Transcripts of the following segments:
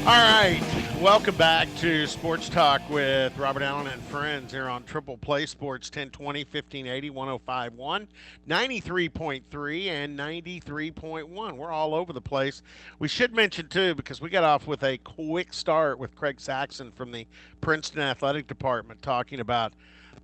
All right, welcome back to Sports Talk with Robert Allen and friends here on Triple Play Sports 1020, 1580, 1051, 93.3, and 93.1. We're all over the place. We should mention, too, because we got off with a quick start with Craig Saxon from the Princeton Athletic Department talking about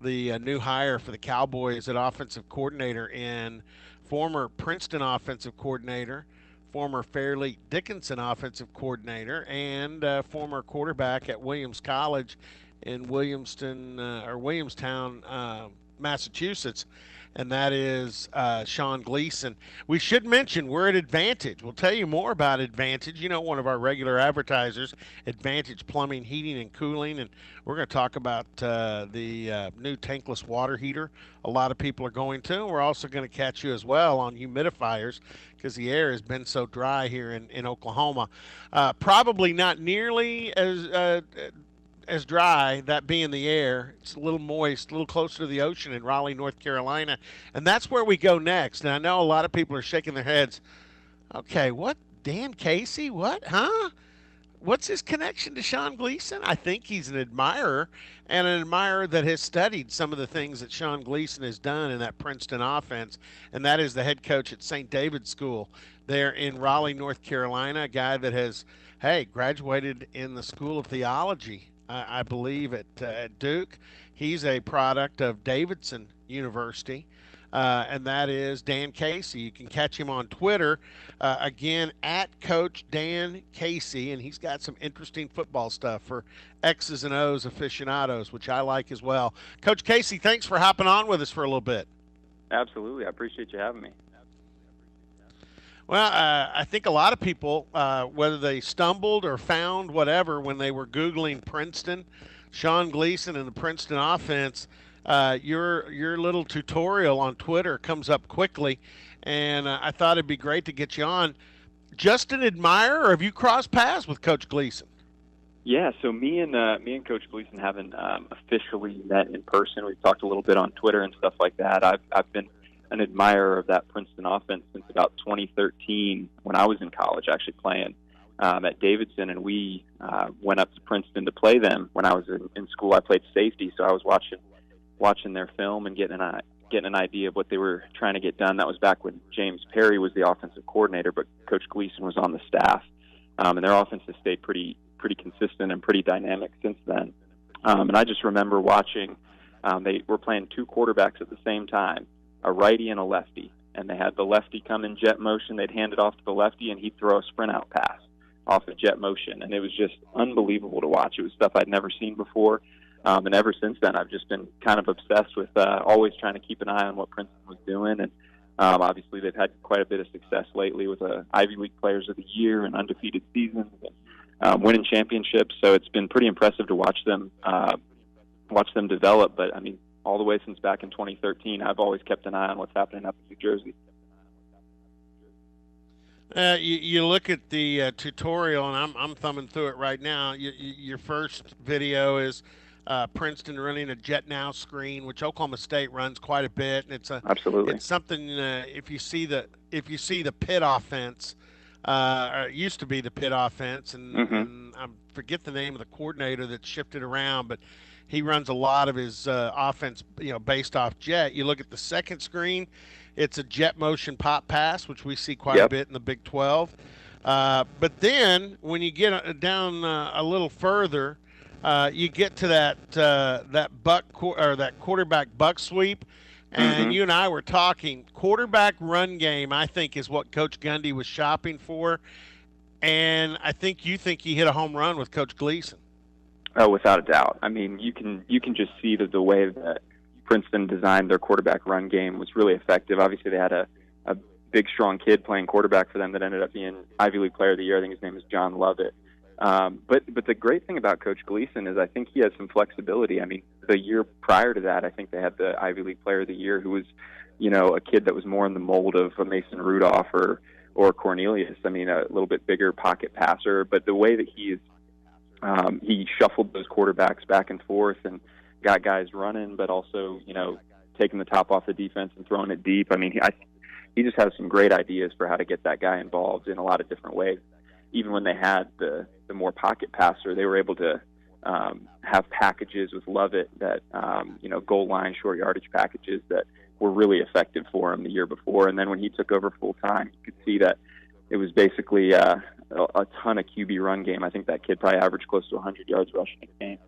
the new hire for the Cowboys at offensive coordinator and former Princeton offensive coordinator, former Fairleigh Dickinson offensive coordinator, and former quarterback at Williams College in Williamstown, Massachusetts, and that is Sean Gleeson. We should mention we're at Advantage. We'll tell you more about Advantage. You know, one of our regular advertisers, Advantage Plumbing, Heating, and Cooling, and we're going to talk about the new tankless water heater a lot of people are going to. We're also going to catch you as well on humidifiers because the air has been so dry here in Oklahoma. Probably not nearly as dry, that being the air. It's a little moist, a little closer to the ocean in Raleigh, North Carolina. And that's where we go next. And I know a lot of people are shaking their heads. Okay, what? Dan Casey? What? Huh? What's his connection to Sean Gleeson? I think he's an admirer, and an admirer that has studied some of the things that Sean Gleeson has done in that Princeton offense, and that is the head coach at St. David's School there in Raleigh, North Carolina, a guy that has, graduated in the School of Theology, I believe, at Duke. He's a product of Davidson University. And that is Dan Casey. You can catch him on Twitter, again, at Coach Dan Casey, and he's got some interesting football stuff for X's and O's aficionados, which I like as well. Coach Casey, thanks for hopping on with us for a little bit. Absolutely. I appreciate you having me. Well, I think a lot of people, whether they stumbled or found whatever when they were Googling Princeton, Sean Gleeson, and the Princeton offense, your little tutorial on Twitter comes up quickly, and I thought it'd be great to get you on. Just an admirer, or have you crossed paths with Coach Gleeson? Yeah, so me and Coach Gleason haven't officially met in person. We've talked a little bit on Twitter and stuff like that. I've been an admirer of that Princeton offense since about 2013 when I was in college, actually playing at Davidson, and we went up to Princeton to play them. When I was in school, I played safety, so I was watching their film and getting an idea of what they were trying to get done. That was back when James Perry was the offensive coordinator, but Coach Gleason was on the staff, and their offense has stayed pretty consistent and pretty dynamic since then. And I just remember watching. They were playing two quarterbacks at the same time, a righty and a lefty, and they had the lefty come in jet motion. They'd hand it off to the lefty, and he'd throw a sprint out pass off of jet motion, and it was just unbelievable to watch. It was stuff I'd never seen before. And ever since then, I've just been kind of obsessed with always trying to keep an eye on what Princeton was doing. And obviously, they've had quite a bit of success lately with Ivy League Players of the Year and undefeated seasons and winning championships. So it's been pretty impressive to watch them develop. But, I mean, all the way since back in 2013, I've always kept an eye on what's happening up in New Jersey. You look at the tutorial, and I'm thumbing through it right now. Your first video is Princeton running a Jet Now screen, which Oklahoma State runs quite a bit, and Absolutely. It's something. If you see the Pitt offense, or it used to be the Pitt offense, and I forget the name of the coordinator that shifted around, but he runs a lot of his offense, based off jet. You look at the second screen. It's a jet motion pop pass, which we see quite a bit in the Big 12. But then when you get down a little further, you get to that quarterback buck sweep, and you and I were talking quarterback run game. I think is what Coach Gundy was shopping for, and I think you think he hit a home run with Coach Gleason. Oh, without a doubt. I mean, you can just see the way that Princeton designed their quarterback run game was really effective. Obviously, they had a big, strong kid playing quarterback for them that ended up being Ivy League Player of the Year. I think his name is John Lovett. But the great thing about Coach Gleason is I think he has some flexibility. I mean, the year prior to that, I think they had the Ivy League Player of the Year who was, a kid that was more in the mold of a Mason Rudolph or Cornelius. I mean, a little bit bigger pocket passer. But the way that he shuffled those quarterbacks back and forth and got guys running, but also, taking the top off the defense and throwing it deep. I mean, he just has some great ideas for how to get that guy involved in a lot of different ways. even when they had the more pocket passer, they were able to have packages with Lovett that, goal line, short yardage packages that were really effective for him the year before. And then when he took over full time, you could see that it was basically a ton of QB run game. I think that kid probably averaged close to 100 yards rushing a game.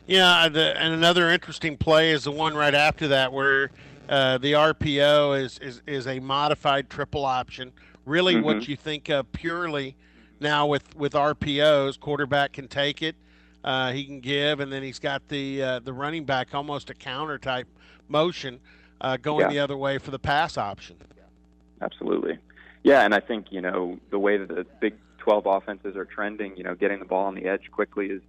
Yeah, and another interesting play is the one right after that where the RPO is a modified triple option. Really, what you think of purely now with RPOs, quarterback can take it, he can give, and then he's got the running back almost a counter type motion going the other way for the pass option. Absolutely. Yeah, and I think, the way that the Big 12 offenses are trending, getting the ball on the edge quickly is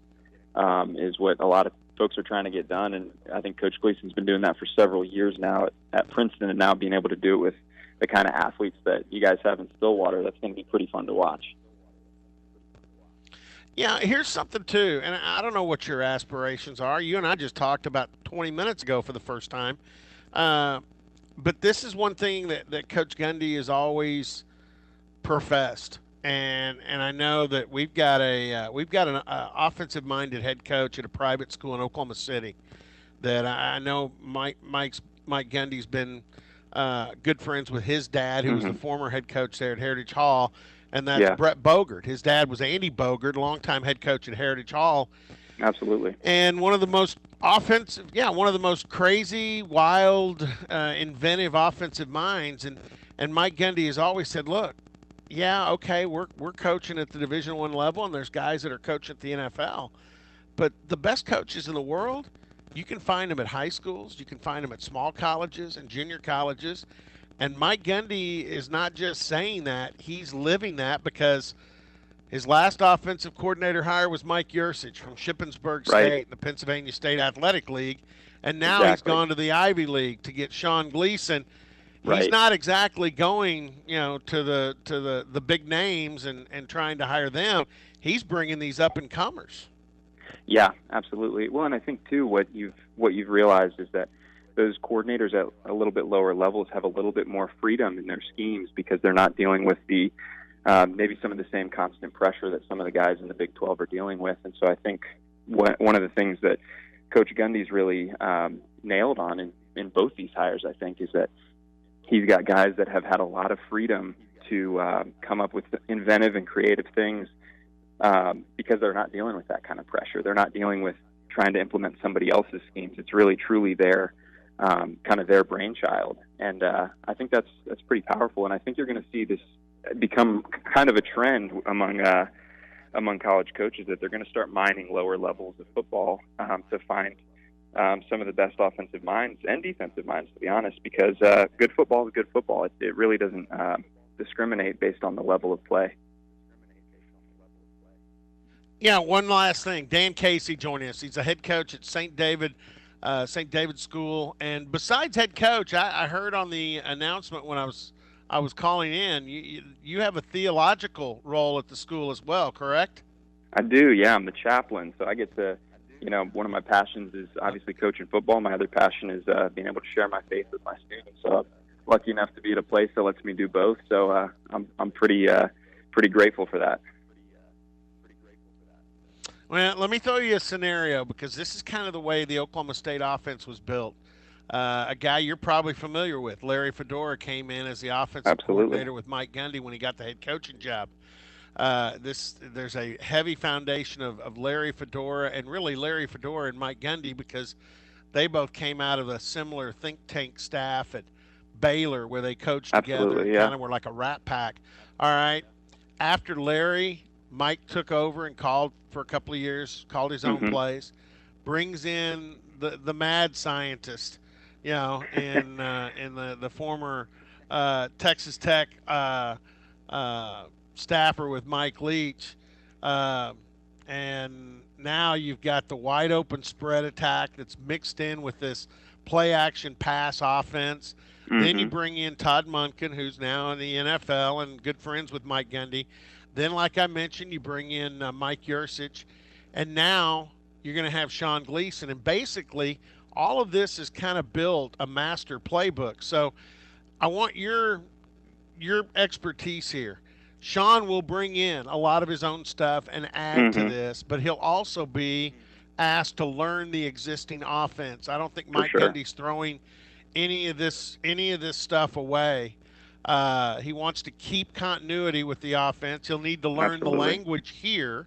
what a lot of folks are trying to get done. And I think Coach Gleason's been doing that for several years now at Princeton, and now being able to do it with the kind of athletes that you guys have in Stillwater, that's going to be pretty fun to watch. Yeah, here's something too, and I don't know what your aspirations are. You and I just talked about 20 minutes ago for the first time. But this is one thing that Coach Gundy has always professed, and I know that we've got an offensive minded head coach at a private school in Oklahoma City that I know Mike Gundy's been good friends with his dad, who was the former head coach there at Heritage Hall, and that's Brett Bogert. His dad was Andy Bogert, longtime head coach at Heritage Hall. Absolutely. And one of the most one of the most crazy, wild, inventive offensive minds. And Mike Gundy has always said, look, okay, we're coaching at the Division I level, and there's guys that are coaching at the NFL. But the best coaches in the world, you can find them at high schools, you can find them at small colleges and junior colleges. And Mike Gundy is not just saying that, he's living that, because his last offensive coordinator hire was Mike Yursich from Shippensburg State, the Pennsylvania State Athletic League. And now he's gone to the Ivy League to get Sean Gleeson. He's not exactly going, to the big names and trying to hire them. He's bringing these up-and-comers. Yeah, absolutely. Well, and I think, too, what you've realized is that those coordinators at a little bit lower levels have a little bit more freedom in their schemes, because they're not dealing with the maybe some of the same constant pressure that some of the guys in the Big 12 are dealing with. And so I think one of the things that Coach Gundy's really nailed on in both these hires, I think, is that he's got guys that have had a lot of freedom to come up with inventive and creative things because they're not dealing with that kind of pressure. They're not dealing with trying to implement somebody else's schemes. It's really, truly their kind of their brainchild. And I think that's pretty powerful. And I think you're going to see this become kind of a trend among college coaches, that they're going to start mining lower levels of football to find some of the best offensive minds and defensive minds, to be honest, because good football is good football. It really doesn't discriminate based on the level of play. Yeah, one last thing. Dan Casey joining us. He's a head coach at St. David School. And besides head coach, I heard on the announcement when I was calling in, you have a theological role at the school as well, correct? I do, yeah. I'm the chaplain, so I get to, one of my passions is obviously coaching football. My other passion is being able to share my faith with my students. So I'm lucky enough to be at a place that lets me do both. So I'm pretty grateful for that. Well, let me throw you a scenario, because this is kind of the way the Oklahoma State offense was built. A guy you're probably familiar with, Larry Fedora, came in as the offensive coordinator with Mike Gundy when he got the head coaching job. There's a heavy foundation of Larry Fedora, and really Larry Fedora and Mike Gundy, because they both came out of a similar think tank staff at Baylor, where they coached together and kind of were like a rat pack. All right. After Larry, Mike took over and called for a couple of years, called his own plays, brings in the mad scientist, in the former Texas Tech staffer with Mike Leach, and now you've got the wide open spread attack that's mixed in with this play action pass offense. Then you bring in Todd Monken, who's now in the NFL and good friends with Mike Gundy. Then, like I mentioned, you bring in Mike Yursich, and now you're going to have Sean Gleeson. And basically, all of this has kind of built a master playbook. So I want your your expertise here. Sean will bring in a lot of his own stuff and add to Hmm. this, but he'll also be asked to learn the existing offense. I don't think For Mike sure. Gundy's throwing any of this stuff away. He wants to keep continuity with the offense. He'll need to learn the Absolutely. language here.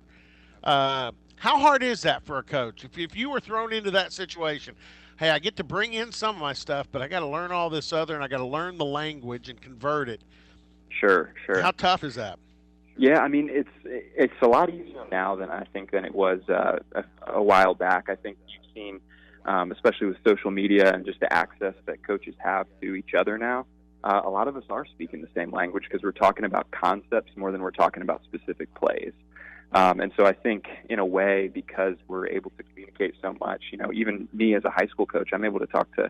How hard is that for a coach? If you were thrown into that situation, hey, I get to bring in some of my stuff, but I got to learn all this other, and I got to learn the language and convert it. Sure. How Sure. tough is that? Yeah, I mean it's a lot easier now than I think than it was a while back. I think you've seen, especially with social media and just the access that coaches have to each other now. A lot of us are speaking the same language because we're talking about concepts more than we're talking about specific plays. And so I think, in a way, because we're able to communicate so much, even me as a high school coach, I'm able to talk to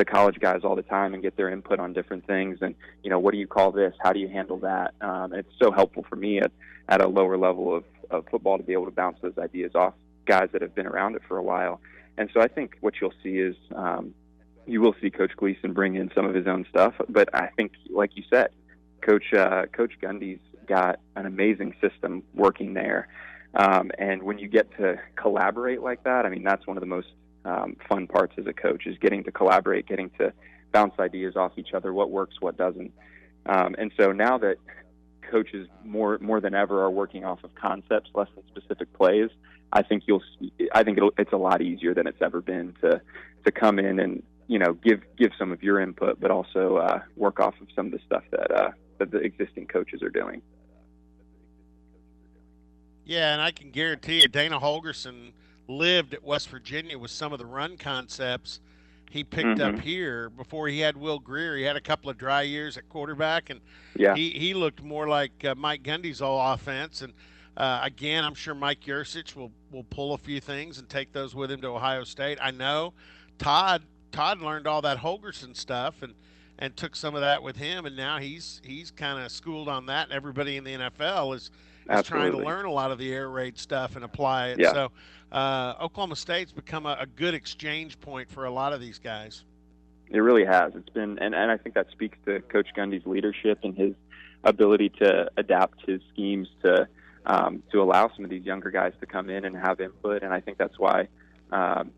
college guys all the time and get their input on different things. And, what do you call this? How do you handle that? It's so helpful for me at a lower level of football to be able to bounce those ideas off guys that have been around it for a while. And so I think what you'll see is you will see Coach Gleason bring in some of his own stuff. But I think, like you said, Coach Gundy's got an amazing system working there. And when you get to collaborate like that, I mean, that's one of the most fun parts as a coach is getting to collaborate, getting to bounce ideas off each other, what works, what doesn't. And so now that coaches more than ever are working off of concepts, less than specific plays, it's a lot easier than it's ever been to come in and give some of your input, but also work off of some of the stuff that the existing coaches are doing. Yeah, and I can guarantee you, Dana Holgerson lived at West Virginia with some of the run concepts he picked up Hmm. here before he had Will Greer. He had a couple of dry years at quarterback, and Yeah, he looked more like Mike Gundy's all offense. And again, I'm sure Mike Yursich will pull a few things and take those with him to Ohio State. I know Todd Todd learned all that Holgerson stuff and took some of that with him, and now he's kind of schooled on that. And everybody in the NFL is trying to absolutely. learn a lot of the air raid stuff and apply it. Yeah. So Oklahoma State's become a good exchange point for a lot of these guys. It really has. It's been, and I think that speaks to Coach Gundy's leadership and his ability to adapt his schemes to allow some of these younger guys to come in and have input. And I think that's why,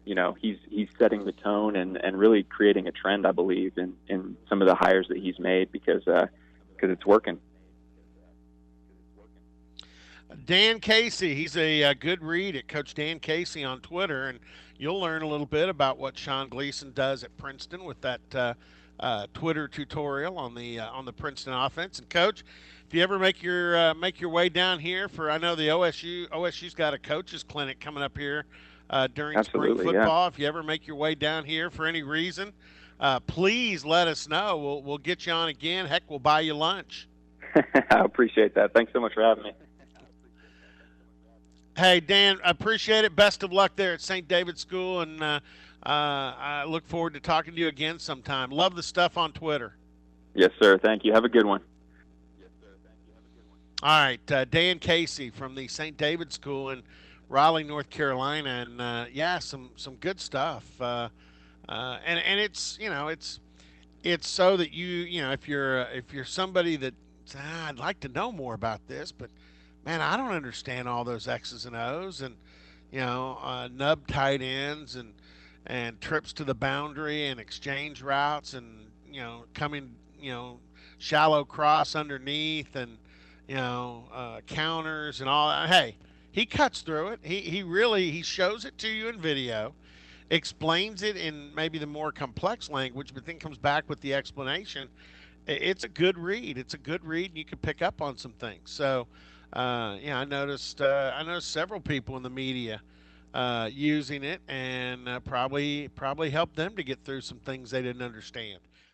he's setting the tone and really creating a trend, I believe, in some of the hires that he's made because it's working. Dan Casey, he's a good read at Coach Dan Casey on Twitter, and you'll learn a little bit about what Sean Gleeson does at Princeton with that Twitter tutorial on the Princeton offense. And Coach, if you ever make your way down here for, I know the OSU's got a coaches clinic coming up here during spring Absolutely, yeah. football. If you ever make your way down here for any reason, please let us know. We'll get you on again. Heck, we'll buy you lunch. I appreciate that. Thanks so much for having me. Hey, Dan, I appreciate it. Best of luck there at St. David's School, and I look forward to talking to you again sometime. Love the stuff on Twitter. Yes, sir. Thank you. Have a good one. All right, Dan Casey from the St. David's School in Raleigh, North Carolina, and yeah, some good stuff. And it's it's so that if you're somebody that I'd like to know more about this, but man, I don't understand all those X's and O's and nub tight ends and trips to the boundary and exchange routes and coming shallow cross underneath and counters and all that. Hey, he cuts through it. He really he shows it to you in video, explains it in maybe the more complex language, but then comes back with the explanation. It's a good read. It's a good read, and you can pick up on some things. So, yeah, I noticed several people in the media using it, and probably helped them to get through some things they didn't understand.